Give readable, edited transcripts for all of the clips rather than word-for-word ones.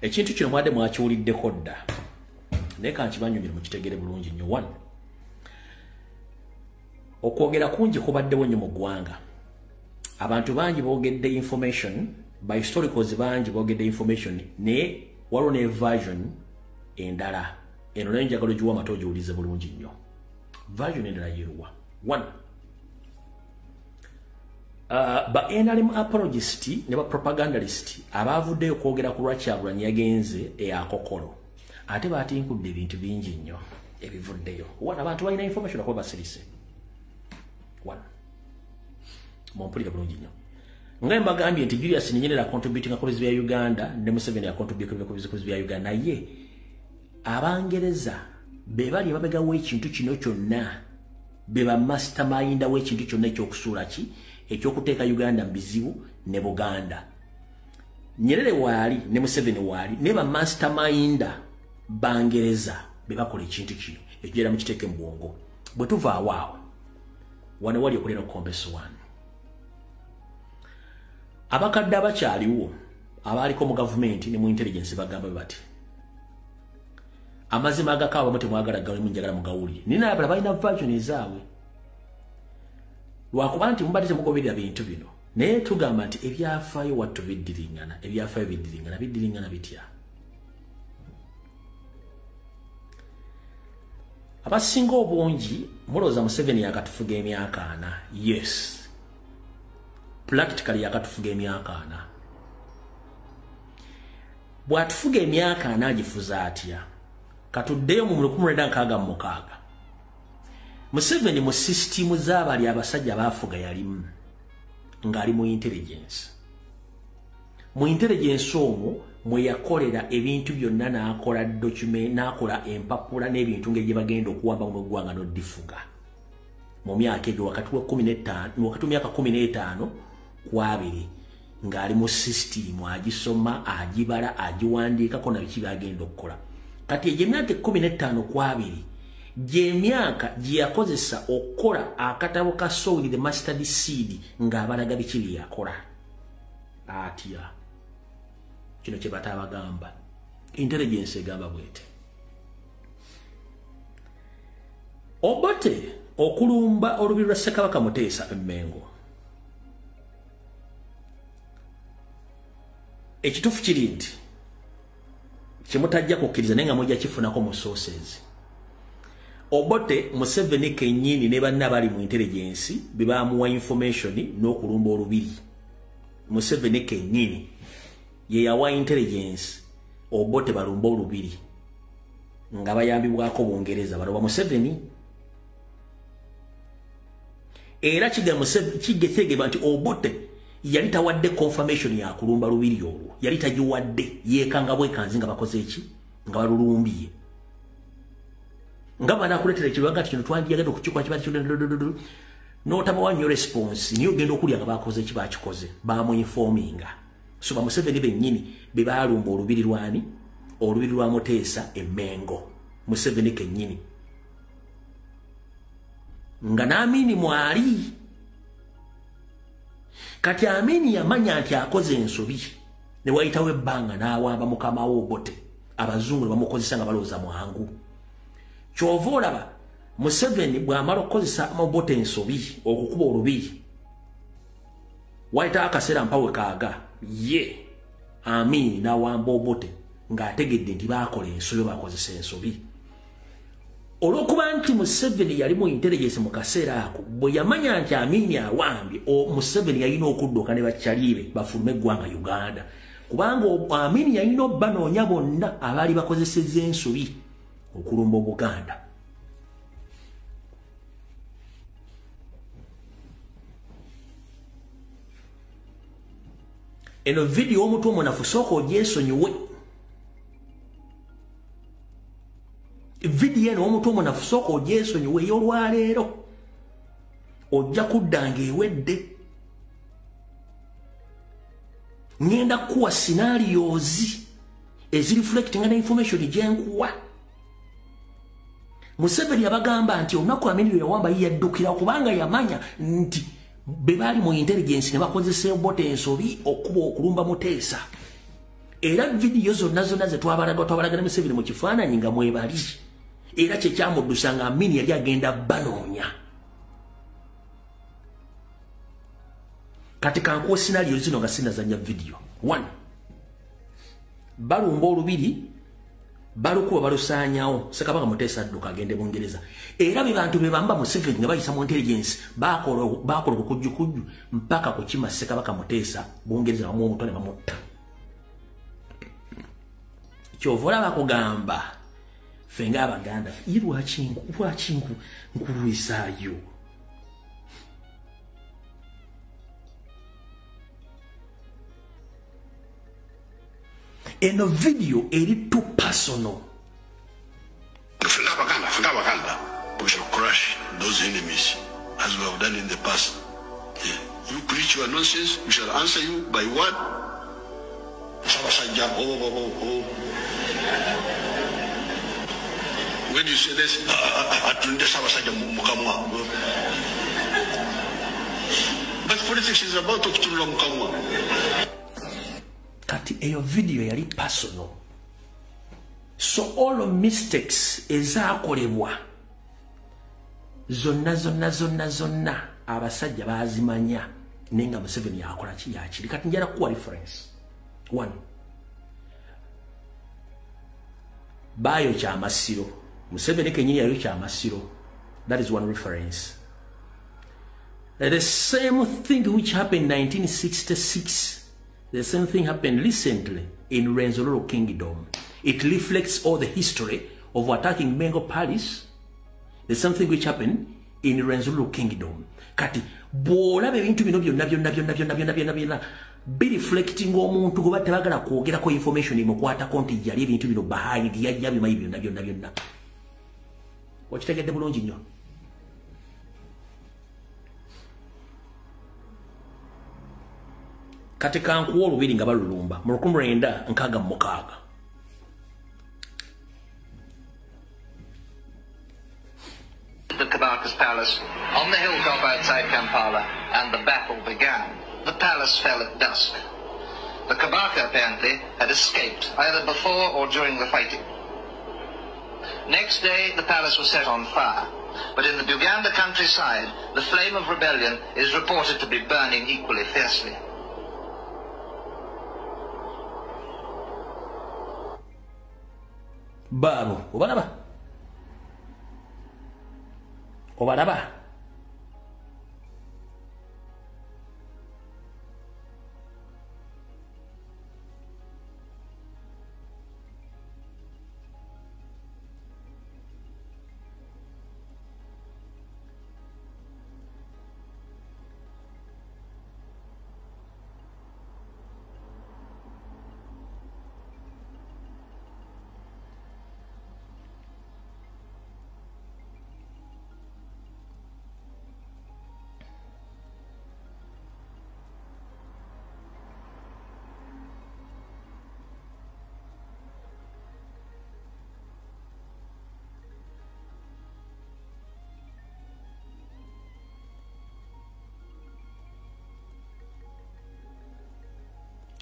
Ekintu kino mwadde mwakiwuliddeko dda. Naye kankibanyumire mukitegere bulungi nnyo. 1. Okwogera kungi kubaddewo nnyo mu ggwanga. Abantu bangi boogedde information, by historicals bangi boogedde information, naye waliwo ne version endala. Eno nayo njagala ogiwa amata ogiwulize bulungi nnyo. Version endala yeruwa. 1. Ba NRM apologist ne ba propagandalist abavuddeyo kwogera ku Lwakyagulanyi yagenze eyakokolo. Ate batinkudde ebintu bingi nnyo ebivuddeyo. 1. Abantu balina information akuba basirise. 1. Mumpulira bulungi nnyo. Nga mbagambye nti Julius Nyerere contributing ku bizibu bya Uganda, ne Museveni contributing ku bizibu bya Uganda, ye Abangereza be bali babega w'ekintu kino kyonna, be ba mastermind w'ekintu kyonna ekyokusuula ki ekyokuteeka Uganda mu bizibu ne Buganda. Nyerere waali ne Museveni waali ne ba mastermind Bangereza be bakola ekintu kino ekigera mu kiteeke mu bwongo. Bwe tuva awaawo wane wali okulera okukombeso wano. Abakadde abakyaliwo abaliko mu gavumenti ne mu intelligence bagamba bati amazima agakawa bamwe temwagala gawe munjagala mugawuli. Nina abala balina version ezaabwe. Lwakuba nti mubadde temugoberera bintu bino. Naye tugamba nti ebyafaayo wattu biddiringana. Ebyafaayo biddiringana bitya. Abasinga obungi mulowooza Museveni yakatufuga emyaka 4. Yes. Practically yakatufuga emyaka 4. Bwatufuga emyaka 4 agifuza atya. Katuddeyo mu 1966. Museveni mu system z'abali abasajja baafuga yalimu ng'ali mu intelligence. Mu intelligence omwo mwe yakolera ebintu byonna n'akola document n'akola empapula n'ebintu ng'ebye bagenda okuwamba mu ggwanga n'odifuga. Mu myaka egyo wakati wa 15 wakati wa myaka 15 kwabiri ng'ali mu system agisoma agibala agiwandiikako na biki bagenda okukola. Kati egyo emyaka 15 kwabiri gye myaka gye yakozesa okukola akatabo ka Soul the Mustard Seed ng'abalaga biki bye yakola atya. Kino kye batabagamba intelligence egamba bwete. Obote okulumba olubiri lwa Ssekabaka Muteesa Emmengo. Ekituufu kiri nti kimutajja kukkiriza naye nga mujja kifunako mu sources. Obote Museveni kennyini ne banna bali mu intelligence be baamuwa information n'okulumba olubiri. Museveni kennyini ye yawa intelligence Obote balumba olubiri nga bayambibwako Bungereza baloba Museveni. Era kigetege nti Obote yali tawadde confirmation ya kulumba lubiri olwo. Yali tagiwadde yekanga bwekanzi nga bakoze eki nga balulumbiye. Nga banakuletera ekibaga kino twandiyagala okukikola kiba kino n'otaba nnyo response niyo genda okulya nga bakoze eki bakikoze baamu informinga. So ba Museveni bennyini be baalumba olubiri lwani olubiri lwa Muteesa Emmengo. Museveni kennyini nga n'Amini mwali. Kati Amini yamanya nti akoze ensobi ne wayitawo ebbanga n'awamba mukama we Obote. Abazungu ne bamukozesa nga balowooza mwangu. Kyova olaba Museveni bw'amala okukozesa Obote ensobi okukuba olubiri wayita akaseera mpawe kaaga ye Amini n'awamba Obote ng'ategedde nti baakola ensobi bakozesa ensobi. Olwokuba nti Museveni yali mu intelligence mu kaseera ako bwe yamanya nti Amini awambye Museveni yalina okudduka ne bakyalibe bafulume eggwanga Uganda kubanga Amini yalina obbanoonya bonna abaali bakozesezza ensobi okulumba Buganda. Eno video omuntu omunafu sooka ogyesonyiwe. Video eno omuntu omunafu sooka ogyesonyiwe ey'olwaleero ojja kuddanga ewedde. Ngenda kuwa scenarios ezireflectinga na information gyenkuwa. Museveni yabagamba nti olunaku Amini yawamba yaddukira kubanga yamanya nti be bali mu intelligence ne bakozesa Obote ensobi okuba okulumba Muteesa. era video zonna ze twabalaga Museveni mu kifaananyi nga mwebali era kye kyamuddusa nga Amini yali agenda banoonya. Kati kankuwa scenario zino nga sinazanya video. 1. Balumba olubiri balukuba balusaanyawo Ssekabaka Muteesa adduka agende Bungereza. Era bantu be bamba Museveni nga bayisa mu intelligence bakola okukujjukujju mpaka kukima Ssekabaka Muteesa Bungereza bamu omutone bamutta. Kyovola bakugamba fenga abaganda lwaki nkulwisaayo. Eno video eri too personal. We shall crush those enemies as we have done in the past. Yeah. You preach your nonsense, we shall answer you by what? When you say this, but politics is about to kill Mukamwa. Kati eyo video yali personal. So all of mistakes ezakolebwa zonna abasajja bazimanya nenga Museveni yakola ki yakiri. Kati njala kuwa reference. 1. Bayo kya Masiro. Museveni kenyini yayo kya Masiro. That is one reference. The same thing which happened in 1966. The same thing happened recently in Rwenzururu Kingdom. It reflects all the history of attacking Mengo Palace. The same thing which happened in Rwenzururu Kingdom. Kati bw'olaba ebintu bino byonna be reflecting omuntu gwe batebagala kwogerako information emukwatako nti yali ebintu bino behind yajja bimayi byonna. Wakitegedde bulungi nnyo. Kati kankuwa olubiri nga balulumba mu 1966. The Kabaka's palace on the hilltop outside Kampala, and the battle began. The palace fell at dusk. The Kabaka apparently had escaped either before or during the fighting. Next day, the palace was set on fire, but in the Buganda countryside, the flame of rebellion is reported to be burning equally fiercely. Babu, Obalaba.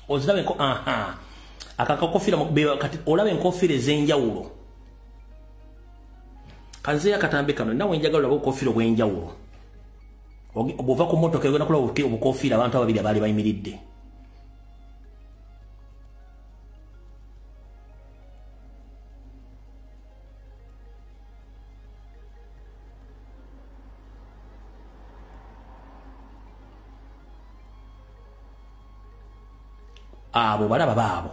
Ozirabe ko akakakofira kati olabe enkofira ez'enjawulo. Kanze yakatambe kano nawe njagala olaba okofira obw'enjawulo. Obova ku motoka egenda kulaba obukofira abantu ababiri abaali bayimiridde. Abo balaba baabo.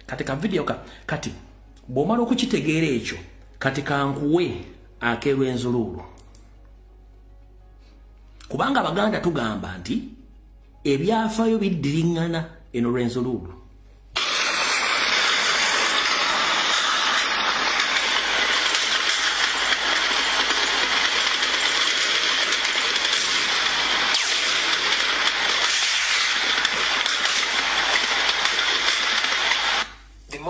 Katika video kati bw'omala okukitegeera ekyo kati kankuwe akeRwenzururu. Kubanga Abaganda tugamba nti ebyafaayo biddiringana eno Rwenzururu.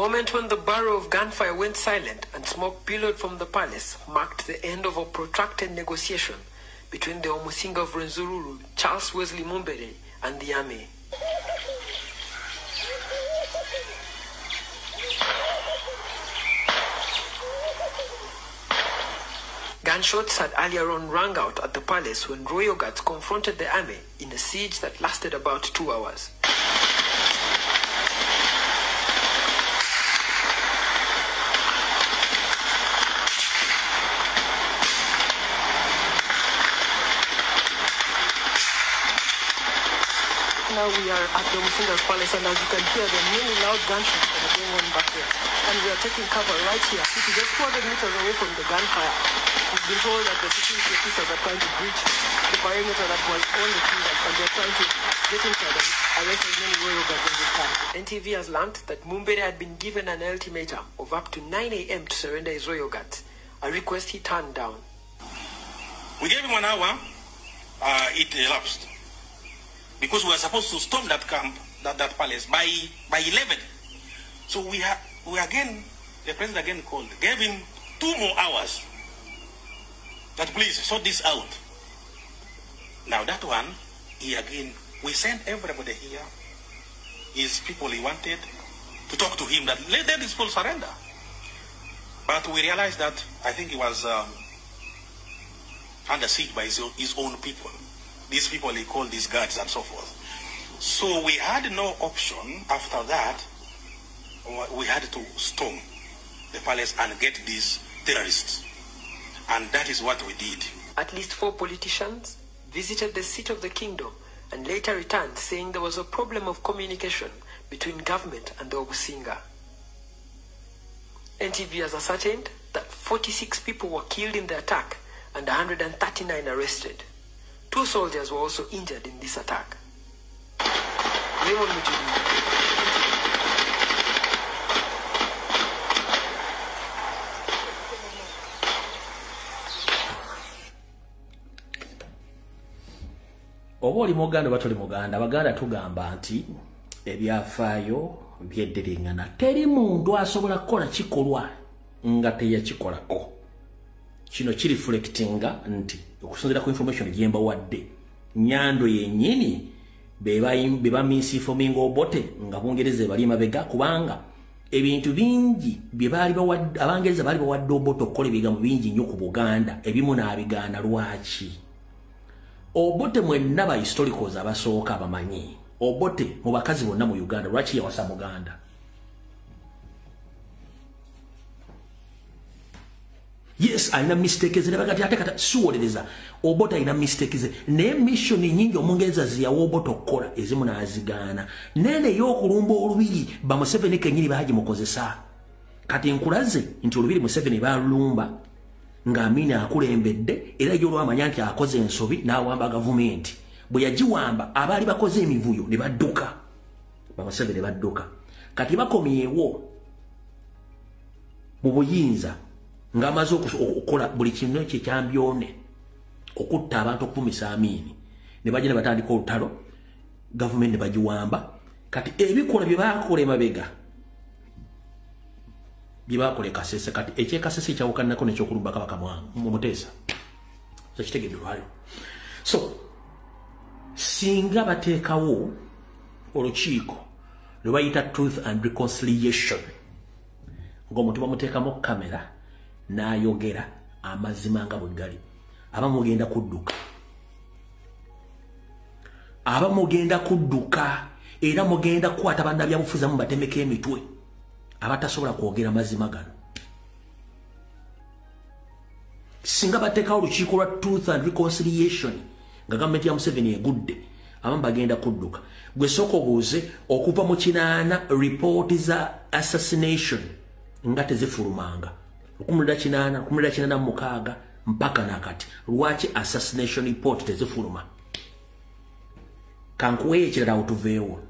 moment when the barrel of gunfire went silent and smoke billowed from the palace marked the end of a protracted negotiation between the Omusinga of Rwenzururu, Charles Wesley Mumbere, and the army. Gunshots had earlier on rung out at the palace when royal guards confronted the army in a siege that lasted about 2 hours. Now we are at the Musinga's palace, and as you can hear, there are many loud gunshots that are going on back there. And we are taking cover right here, which is just 200 meters away from the gunfire. We've been told that the security officers are trying to breach the perimeter that was on the kingdom, and they're trying to get inside and arrest as many royal guards as they can. NTV has learned that Mumbere had been given an ultimatum of up to 9 a.m. to surrender his royal guards, a request he turned down. We gave him 1 hour, it elapsed. Because we were supposed to storm that camp, that palace, by 11. So we again, the president again called, gave him 2 more hours. That please sort this out. Now that one, we sent everybody here, his people he wanted, to talk to him that let these people surrender. But we realized that I think he was under siege by his own people. These people he called these guards and so forth. So we had no option after that. We had to storm the palace and get these terrorists. And that is what we did. At least 4 politicians visited the seat of the kingdom and later returned saying there was a problem of communication between government and the Omusinga. NTV has ascertained that 46 people were killed in the attack and 139 arrested. 2 soldiers were also injured in this attack. Raymond Mujuni. Oba oli muganda batoli muganda, abaganda tugamba nti ebyafaayo byeddiringana. Teri muntu asobola kukola kikolwa nga teyakikolako. Kino kireflectinga nti okusinziira ku information gyemba wadde Nyando yennyini beba misinforminga Obote nga Bungereza bali mabega kubanga ebintu bingi byebali bawadde Abangereza bali bawadde Obote okukola ebigambo bingi nnyo ku Buganda ebimu n'abigaana lwaki. Obote mwenna ba historicals abasooka abamanyi. Obote mu bakazi bonna mu Uganda lwaki yawasa Muganda? Yes, alina mistakes ze bagati ate kata suwolereza. Obote alina mistakes ze. Ne mission nyingi Omungereza ziyawa Obote okukola ezimu n'azigaana. Nene y'okulumba olubiri ba Museveni kenyini bahaji mukozesa. Kati nkulaze nti olubiri Museveni balumba nga Amina akulembedde era y'olwa amanya nti akoze ensobi n'awamba gavumenti. Bwe yagiwamba abali bakoze emivuyo ne badduka. Ba Museveni badduka. Kati bakomyewo mu buyinza nga amaze okukola buli kintu kye kyambyone okutta abantu okumisa Amini ne bajja ne batandika olutalo government ne bagiwamba. Kati ebikola bye bakola emabega bye bakola Kasese kati ekyekasese kyawukanako n'ekyokulumba Kabaka mu Muteesa so kitegedde lwayo. So singa bateekawo olukiiko lwe bayita Truth and Reconciliation ng'omuntu bamuteekamu kamera n'ayogera amazima nga bwe gali, abamugenda kudduka era mugenda kukwata bannabyabufuzi mu batemeka emitwe abatasobola kwogera mazima gano. Singa bateekawo olukiiko lwa Truth and Reconciliation nga gavumenti ya Museveni egudde abamu bagenda kudduka. Gwe sooka obuuze okuva mu 8 report za assassination nga tezifulumanga 1886 mpaka nakati lwaki assassination report tezifuluma. Kankuwe ekirala otuveewo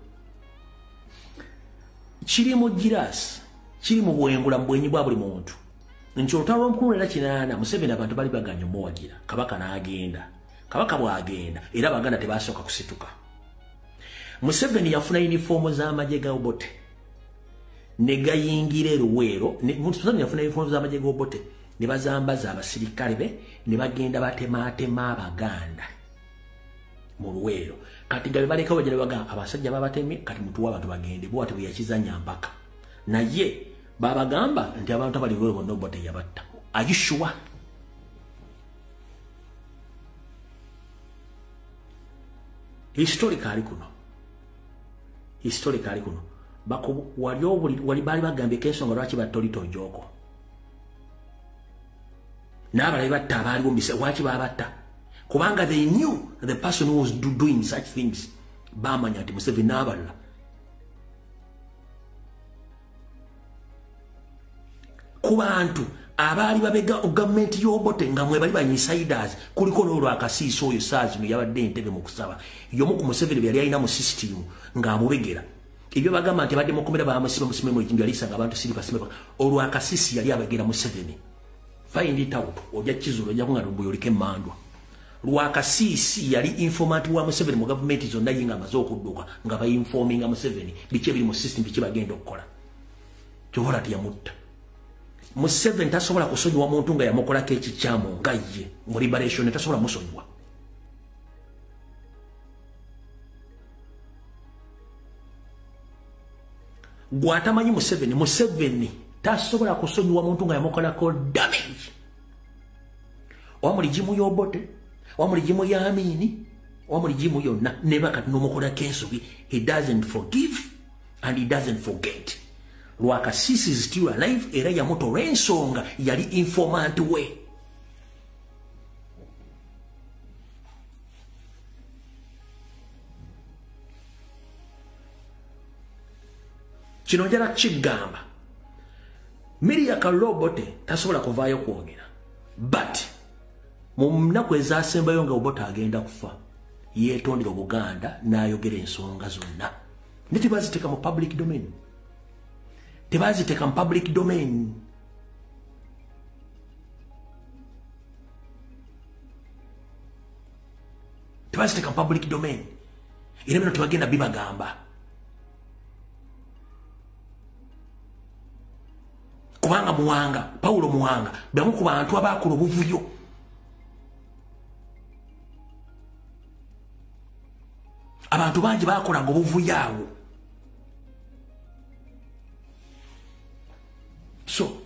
kiri mu girasi kiri mu bwengula mbwenyi bwa buli muntu nti olutalo lw'omukulu era 8 Museveni abantu bali baganya omuwagira Kabaka n'agenda. Kabaka bw'agenda era Abaganda tebasooka kusituka. Museveni yafuna uniform z'amagye ga Obote ne gayingira Luweero Museveni yafuna ebifunzo z'amagye g'Obote ne bazambaza abasirikale be ne bagenda batemaatema Abaganda mu Luweero kati nga baleka wajja bagamba abasajja babatemye kati mutuwa abantu bagende bwate bwe yakizanya mpaka naye babagamba nti abantu abali Luweero bonna Obote yabatta ajishwa historically kuno bako wali bali bagambye kensonga lwaki batolito Njoko n'abalabi batta abaali bombise lwaki babatta kubanga they knew the person who was doing such things bamanya nti Museveni n'abalala ku bantu abaali babega government y'Obote nga mwe bali banyisiders kuliko n'olwo akasiiso oyo saazi no yabadde Entebbe mu kusaba yomu ku Museveni yali alina mu system ng'amubegera ibyo bagamba nti badde mukomera bamusiba musimemo ekimbi alisanga abantu siripa simeba olwo akasisi yali abegera Museveni find it out ojja kizulo ojja kunga lumbu yolike mandwa lwakasisi yali informant wa Museveni mu government zonna yinga amaze okudduka nga ba informing Museveni biche biri mu system biche bagenda okukola kyobola tiyamutta Museveni tasobola kusonyiwa muntu nga yamukolako ekikyamu nga ye mu liberation tasobola musonyiwa gwatamanyi Museveni tasobola kusonyiwa muntu nga yamukolako damage wamuli jimu y'Obote wamuli jimu ya Amini wamuli jimu yonna neba kati n'omukolako ensobi he doesn't forgive and he doesn't forget Lwakasisi is still alive era yamutola ensonga yali informant we kino njala kigamba Miria Obote tasobola kuvaayo kwogera but mu nnaku ezaasembayo nga Obote agenda kufa yeetondera Obuganda n'ayogera ensonga zonna ne tebaziteeka mu public domain tebaziteeka mu public domain tebaziteeka mu public domain era bino tebagenda bibagamba kubanga Muwanga Paulo Muwanga bamu ku bantu abakola obuvuyo abantu bangi bakolanga obuvuyo awo so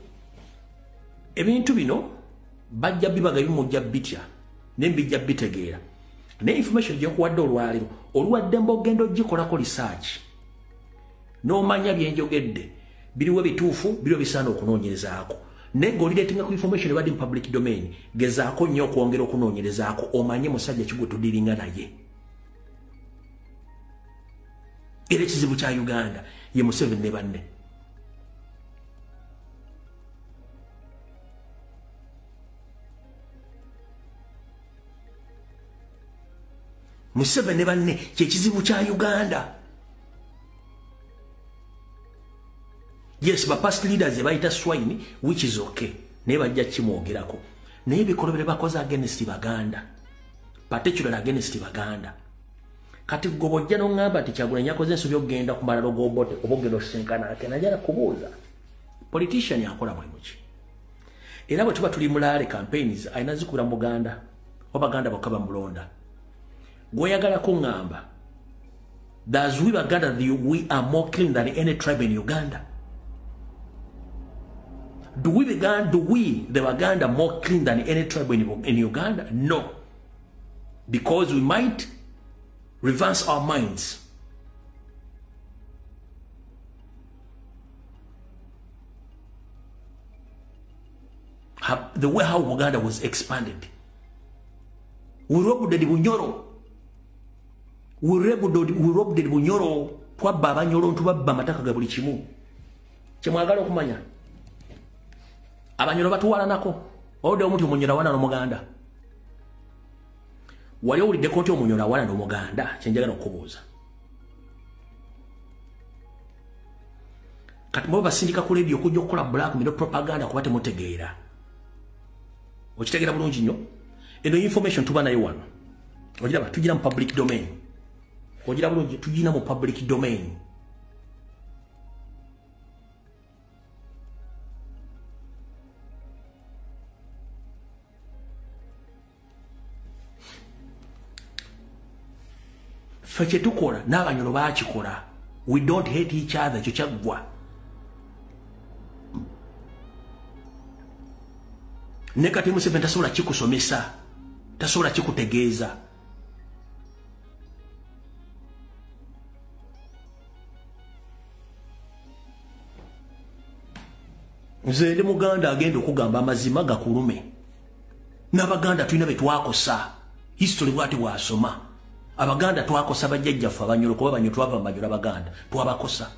ebintu bino bajja bibaga bimujja bitya nembijja bitegeera ne information gyokuwadde olwaliro oluwadde mbogendo gikolako research n'omanya byenjogedde biriwe bituufu biro bisaana okunoonyerezaako naye ng'olireetinga ku information ebadde mu public domain gezaako nnyo okwongera okunoonyerezaako omanye musajja kigwe tudiringa naye era ekizibu kya Uganda ye Museveni ne banne Museveni ne banne kyekizibu kya Uganda. Yes, but past leaders bayita swine, which is okay. Never judge kimwogerako. Naye bikolobere bakoze against Baganda. Particularly against Baganda. Kati gobojja no ngamba ti Kyagulanyi yakoze ensobi okugenda ku malalo g'Obote obogero senkana ate najala kubuuza. Politician yakola mulimu ki? Era bwe tuba tuli mulaale campaigns ayina zikubira mu Buganda. Obaganda bakaba mulonda. Goyagala ko ngamba. That's we Baganda, we are more clean than any tribe in Uganda. Do we, the Baganda, more clean than any tribe in Uganda? No. Because we might reverse our minds. The way how Uganda was expanded. We robbed the Bunyoro. We robbed the Bunyoro. Twabba abanyoro ntubabba amataka ga buli kimu. Kyemwagala okumanya. Abanyoro batuwala nako. Ode omuntu omunyora wana n'Omuganda. Wali owulidde ko nti omunyora wana n'Omuganda kyenjagala okubuuza. Kati mbo basindika ku radio okujja okukola blackmail propaganda kuba temutegeera. Okitegeera bulungi nnyo. Eno information tuba nayo wano. Ogiraba tugira mu public domain. Ogira bulungi tugina mu public domain. ffe kye tukola n'Abanyoro baakikola. We don't hate each other. Ekyo kyaggwa. Ne kati Museveni tasobola kikusomesa, tasobola kikutegeeza. Nze ndi Muganda agenda okugamba amazima gakulume. N'Abaganda tulina be twakosa. History bwati bwasoma. Abaganda twakosa bajjajjaffe Abanyoro kuba Abanyoro twava mu Banyoro Abaganda. Twabakosa.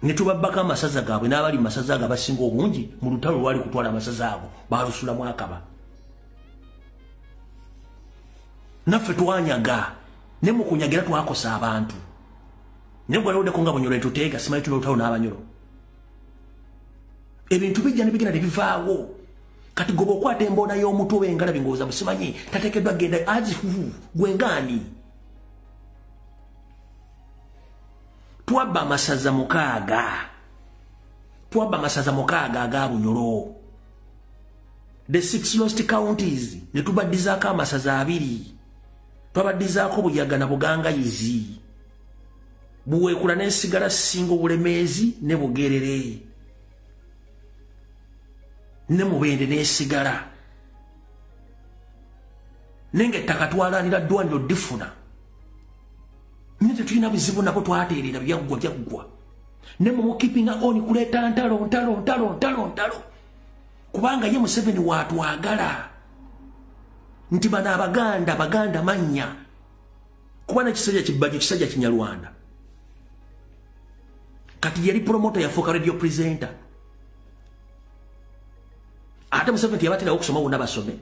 Ne tubabbaka amasaza gaabwe n'abali mu masaza ago abasinga obungi mu lutalo lwali kutwala amasaza ago baalusulamu Akaba. Naffe twanyaga ne mu kunyagira twakosa abantu. Ne gwalawuddeko nga Abanyoro etuteega simanyi tuna lutalo n'Abanyoro. Ebintu bijja ne bigenda ne bivaawo. Kati gobo okwata emboona y'omutu oba engalabi ng'oza musimanyi tateekeddwa genda azifufu gwengani. Twabba amasaza mukaaga. Twabba amasaza mukaaga aga Bunyoro. The 6 lost counties ne tubaddizaako amasaza 2. Twabaddizaako Buyaga na Bugangayizi. Buweekula n'ensigala Ssingo Bulemeezi ne Bugerere. Ne Mubende n'esigala. Nenge ettaka twalanira ddwaniro ddifuna. Nite tulina bizibu nabo twateerera byaggwa. Ne mu keepinga on kuleeta ntalo. Kubanga ye Museveni waatwagala. Nti bano Abaganda mannya. Kuba n'ekisajja Kibajjo kisajja Kinyarwanda. Kati yali promoter yafuuka radio presenter. Ate Museveni yabatera okusoma wonna basome.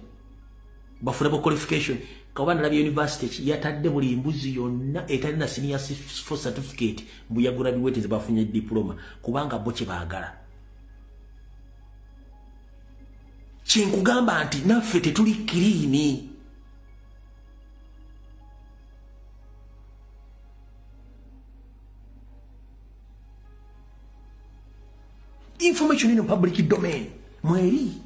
Bafuna qualification. Kabanda na university yatadde buli mbuzi yonna etalina senior for certificate mbuya graduate bafunye diploma kubanga bo kye baagala. Kinkugamba nti naffe tetuli clean. Information in public domain. Mweri.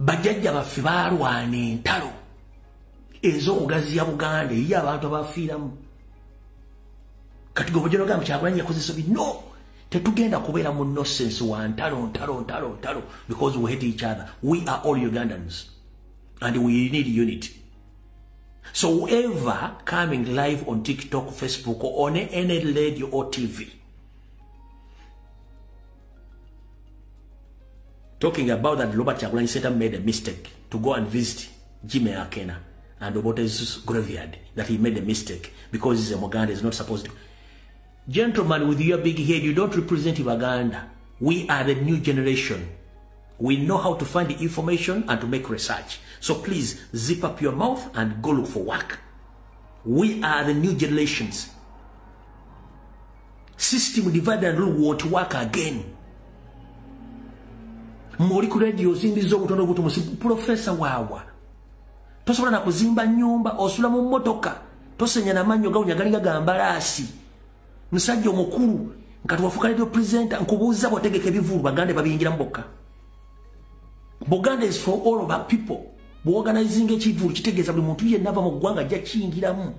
Bajjajja baffe baalwana entalo ez'okugaziya Buganda eri abantu abafiiramu. Kati gwe bujja n'ogamba Kyagulanyi yakozesa bino. Tetugenda kubeera mu nonsense wa ntalo because we hate each other. We are all Ugandans and we need unity. So whoever coming live on TikTok, Facebook or on any radio or TV talking about that Robert Kyagulanyi Center made a mistake to go and visit Jimmy Akena and Obote's graveyard, that he made a mistake because he's a Muganda, is not supposed to. Gentlemen, with your big head, you don't represent Uganda. We are the new generation. We know how to find the information and to make research. So please zip up your mouth and go look for work. We are the new generations. System divide and rule won't work again. Mori ku radio zindizo butono butomusi professor wawa. Tosobola na kuzimba nyumba osula mu motoka. Tosenya na manyo ga unyagaliga gambalasi. Musajja omukulu nkati wafuka radio presenter nkubuuza botegeke bivulu Baganda babingira mboka. Buganda is for all of our people. Organizing ekivulu kitegeeza buli muntu yenna ava mu ggwanga ajja kiyingiramu.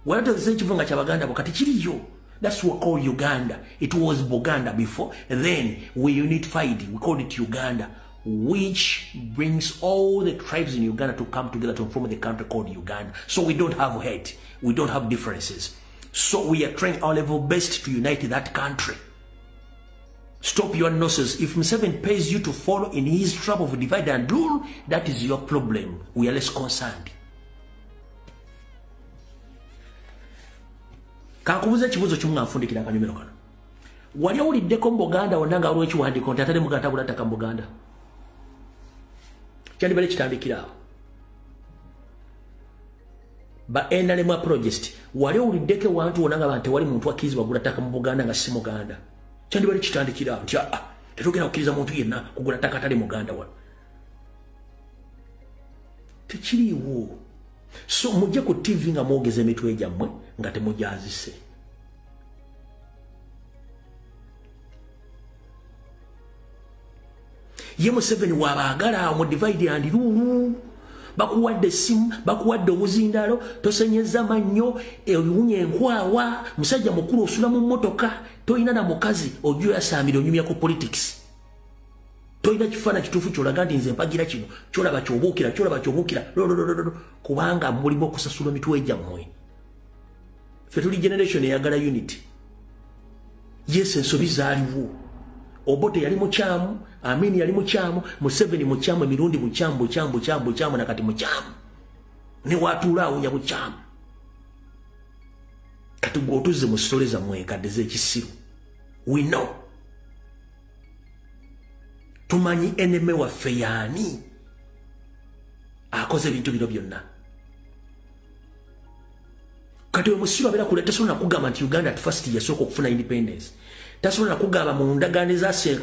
Walategeza ekivulu nga kya Baganda bokati kiriyo. That's what we call Uganda. It was Buganda before. And then we unified. We called it Uganda, which brings all the tribes in Uganda to come together to form the country called Uganda. So we don't have hate. We don't have differences. So we are trying our level best to unite that country. Stop your nonsense. If Museveni pays you to follow in his trap of divide and rule, that is your problem. We are less concerned. Kakubuza ekibuzo kimu nga nfundikira akanyomero kano. Wali owuliddeko mu Buganda wonna nga waliwo ekiwandiiko nti atali Muganda tabula ttaka mu Buganda? Kyandibadde kitandikira awo. Ba NRM project wali owuliddeko ewantu wonna nga tewali muntu akkirizibwa kugula ttaka mu Buganda nga si Muganda? Kyandibadde kitandikira awo nti tetugenda kukkiriza muntu yenna kugula ttaka atali Muganda wano. Tekiriiwo. So mujje ku TV nga mwogeze emitwe gyammwe nga temujazise. Ye Museveni wabagala mu divide and rule. Bakuwadde simu, bakuwadde omuzindalo, tosenyeza mannyo, ebiwunye enkwawa, musajja mukulu osula mu mmotoka, toyina na mukazi ojo yasamira onyumya ku politics. Toyina kifaana kituufu kyolaga nti nze mpagira kino, kyolaba kyobuukira, kubanga mulimu okusasula emitwe gyammwe. Ffe tuli generation eyagala unity. Yes, ensobi zaaliwo. Obote yali mukyamu, Amini yali mukyamu, Museveni mukyamu, emirundi mukyamu nakati mukyamu. Ne watulaawo ya mukyamu. Kati gwotuze mu story zammwe enkadde z'ekisiru. We know. Tumanyi eneme waffe yaani akoze ebintu bino byonna. Kati omusiru abeera kule tasobola kugamba nti Uganda at first yasooka okufuna independence. Tasobola kugamba mu ndagaano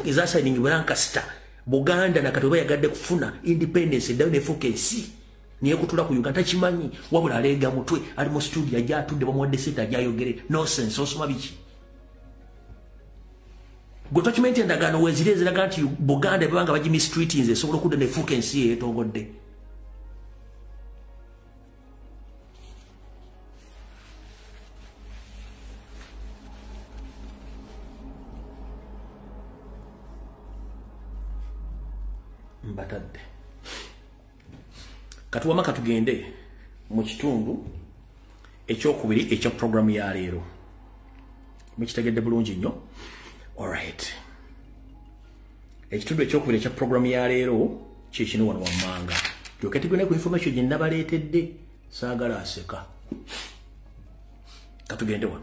ezasayiningibwa Lancaster Buganda na kati oba yagadde kufuna independence eddayo nefuuka ensi niye kutula ku Uganda takimanyi wabula aleega mutwe ali mu studio ajja atudde bamuwadde sente ajayogere nonsense osoma biki. Gwe document endagaano weeziri eziraga nti Buganda ebanga bagimistreatinze esobola okudda nefuuka ensi yeetogodde. Mbatadde. Katuwama katugende mu kitundu ekyokubiri ekya programu ya leero. Mukitegedde bulungi nnyo. Alright. Ekitundu ekyokubiri ekya programu ya leero kikino wano wammanga. Kyokka tugenda ku information gye nabaleetedde saagala aseka. Katugende wano.